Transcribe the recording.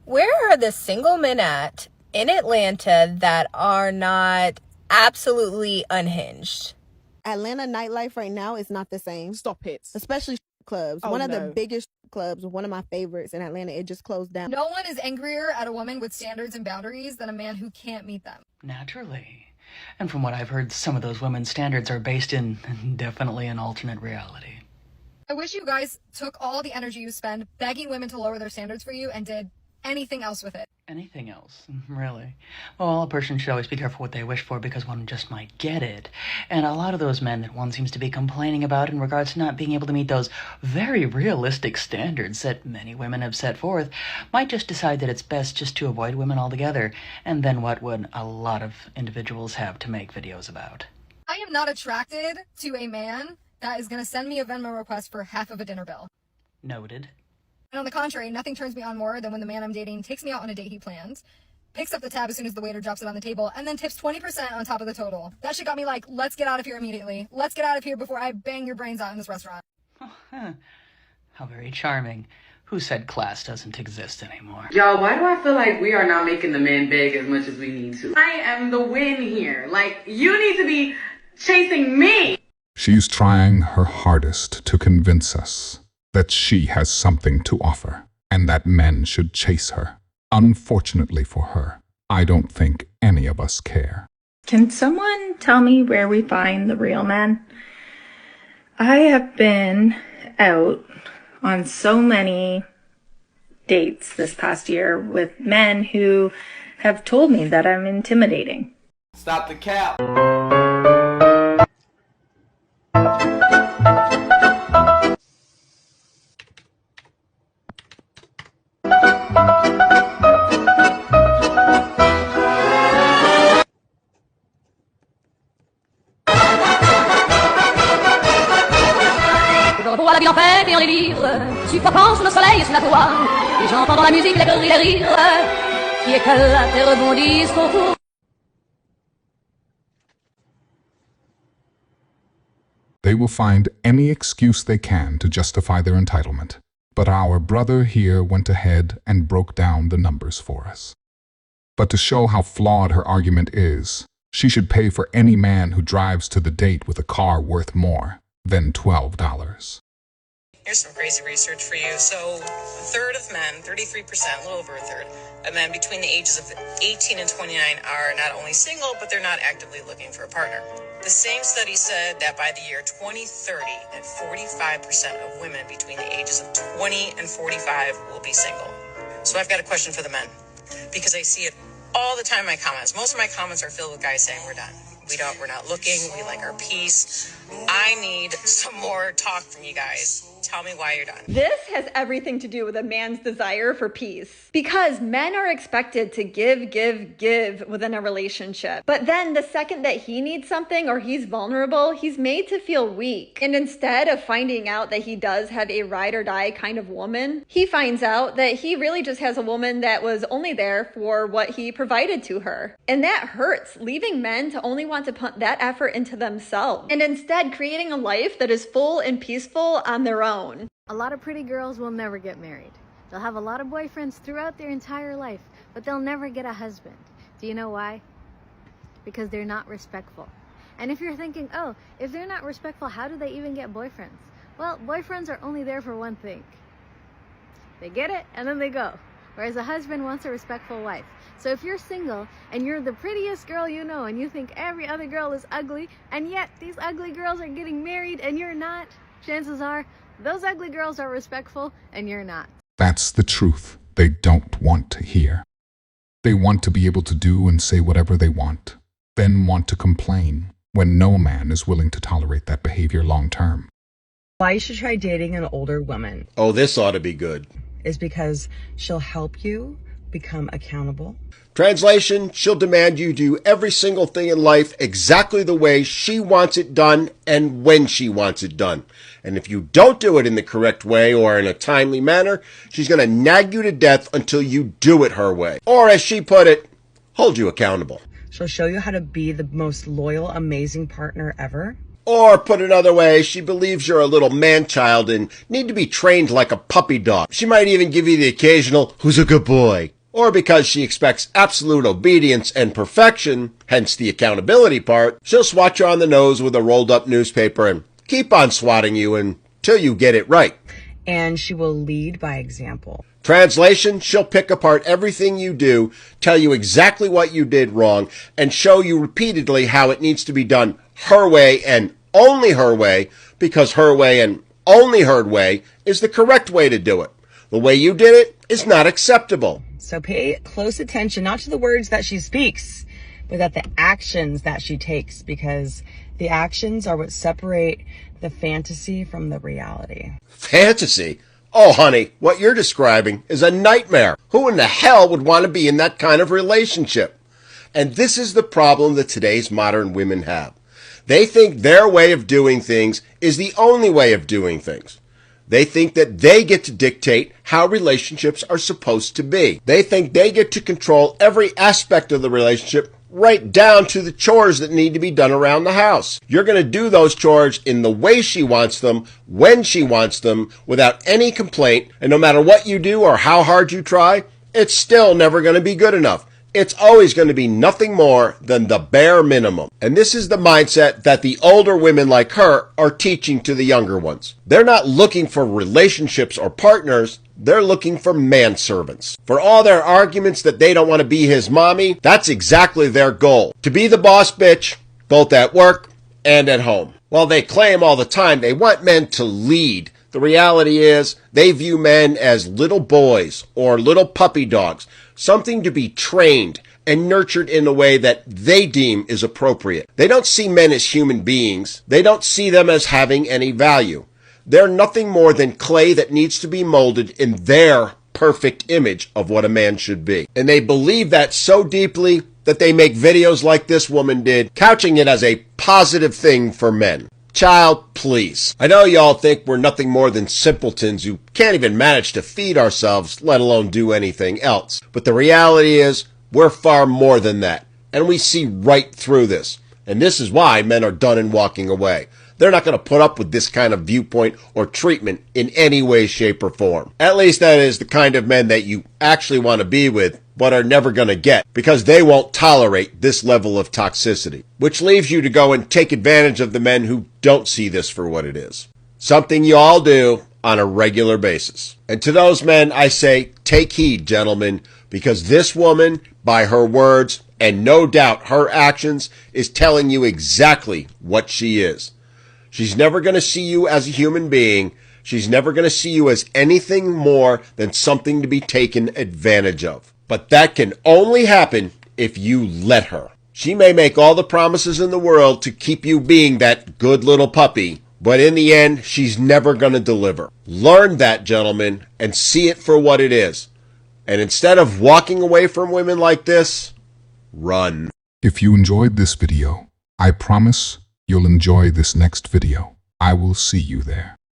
Where are the single men at in Atlanta that are not absolutely unhinged? Atlanta nightlife right now is not the same. Stop it. Especially clubs. Oh, one of no. the biggest clubs, one of my favorites in Atlanta, it just closed down. No one is angrier at a woman with standards and boundaries than a man who can't meet them. Naturally. And from what I've heard, some of those women's standards are based in definitely an alternate reality. I wish you guys took all the energy you spend begging women to lower their standards for you and did anything else with it. Anything else? Really? Well, a person should always be careful what they wish for because one just might get it. And a lot of those men that one seems to be complaining about in regards to not being able to meet those very realistic standards that many women have set forth might just decide that it's best just to avoid women altogether. And then what would a lot of individuals have to make videos about? I am not attracted to a man that is going to send me a Venmo request for half of a dinner bill. Noted. And on the contrary, nothing turns me on more than when the man I'm dating takes me out on a date he planned, picks up the tab as soon as the waiter drops it on the table, and then tips 20% on top of the total. That shit got me like, let's get out of here immediately. Let's get out of here before I bang your brains out in this restaurant. Oh, how very charming. Who said class doesn't exist anymore? Y'all, why do I feel like we are not making the men beg as much as we need to? I am the win here. Like, you need to be chasing me. She's trying her hardest to convince us that she has something to offer and that men should chase her. Unfortunately for her, I don't think any of us care. Can someone tell me where we find the real men? I have been out on so many dates this past year with men who have told me that I'm intimidating. Stop the cap. La vie en fête et en délire, suffocant sous le soleil et sous la toile, et j'entends dans la musique les cris, les rires, qui éclatent et rebondissent autour. They will find any excuse they can to justify their entitlement, but our brother here went ahead and broke down the numbers for us. But to show how flawed her argument is, she should pay for any man who drives to the date with a car worth more than $12. Here's some crazy research for you. So, a third of men, 33%, a little over a third, of men between the ages of 18 and 29 are not only single, but they're not actively looking for a partner. The same study said that by the year 2030, that 45% of women between the ages of 20 and 45 will be single. So I've got a question for the men, because I see it all the time in my comments. Most of my comments are filled with guys saying we're done. We're not looking. We like our peace. I need some more talk from you guys. Tell me why you're done. This has everything to do with a man's desire for peace. Because men are expected to give within a relationship. But then the second that he needs something or he's vulnerable, he's made to feel weak. And instead of finding out that he does have a ride or die kind of woman, he finds out that he really just has a woman that was only there for what he provided to her. And that hurts, leaving men to only want to put that effort into themselves. And instead creating a life that is full and peaceful on their own. A lot of pretty girls will never get married. They'll have a lot of boyfriends throughout their entire life, but they'll never get a husband. Do you know why? Because they're not respectful. And if you're thinking, oh, if they're not respectful, how do they even get boyfriends? Well, boyfriends are only there for one thing. They get it and then they go. Whereas a husband wants a respectful wife. So if you're single and you're the prettiest girl you know and you think every other girl is ugly, and yet these ugly girls are getting married and you're not, chances are those ugly girls are respectful and you're not. That's the truth they don't want to hear. They want to be able to do and say whatever they want, then want to complain when no man is willing to tolerate that behavior long term. Why you should try dating an older woman. Oh, this ought to be good. Is because she'll help you become accountable. Translation, she'll demand you do every single thing in life exactly the way she wants it done and when she wants it done. And if you don't do it in the correct way or in a timely manner, she's going to nag you to death until you do it her way. Or as she put it, hold you accountable. She'll show you how to be the most loyal, amazing partner ever. Or put another way, she believes you're a little man-child and need to be trained like a puppy dog. She might even give you the occasional, who's a good boy or because she expects absolute obedience and perfection, hence the accountability part, she'll swat you on the nose with a rolled up newspaper and keep on swatting you until you get it right. And she will lead by example. Translation, she'll pick apart everything you do, tell you exactly what you did wrong, and show you repeatedly how it needs to be done her way and only her way, because her way and only her way is the correct way to do it. The way you did it is not acceptable. So pay close attention, not to the words that she speaks, but at the actions that she takes, because the actions are what separate the fantasy from the reality. Fantasy? Oh, honey, what you're describing is a nightmare. Who in the hell would want to be in that kind of relationship? And this is the problem that today's modern women have. They think their way of doing things is the only way of doing things. They think that they get to dictate how relationships are supposed to be. They think they get to control every aspect of the relationship, right down to the chores that need to be done around the house. You're going to do those chores in the way she wants them, when she wants them, without any complaint, and no matter what you do or how hard you try, it's still never going to be good enough. It's always going to be nothing more than the bare minimum. And this is the mindset that the older women like her are teaching to the younger ones. They're not looking for relationships or partners. They're looking for manservants. For all their arguments that they don't want to be his mommy, that's exactly their goal. To be the boss bitch, both at work and at home. While they claim all the time they want men to lead, the reality is they view men as little boys or little puppy dogs, something to be trained and nurtured in a way that they deem is appropriate. They don't see men as human beings. They don't see them as having any value. They're nothing more than clay that needs to be molded in their perfect image of what a man should be. And they believe that so deeply that they make videos like this woman did, couching it as a positive thing for men. Child, please. I know y'all think we're nothing more than simpletons who can't even manage to feed ourselves, let alone do anything else. But the reality is, we're far more than that. And we see right through this. And this is why men are done and walking away. They're not going to put up with this kind of viewpoint or treatment in any way, shape, or form. At least that is the kind of men that you actually want to be with, but are never going to get, because they won't tolerate this level of toxicity. Which leaves you to go and take advantage of the men who don't see this for what it is. Something you all do on a regular basis. And to those men, I say, take heed, gentlemen, because this woman, by her words, and no doubt her actions, is telling you exactly what she is. She's never going to see you as a human being. She's never going to see you as anything more than something to be taken advantage of. But that can only happen if you let her. She may make all the promises in the world to keep you being that good little puppy, but in the end, she's never going to deliver. Learn that, gentlemen, and see it for what it is. And instead of walking away from women like this, run. If you enjoyed this video, I promise you'll enjoy this next video. I will see you there.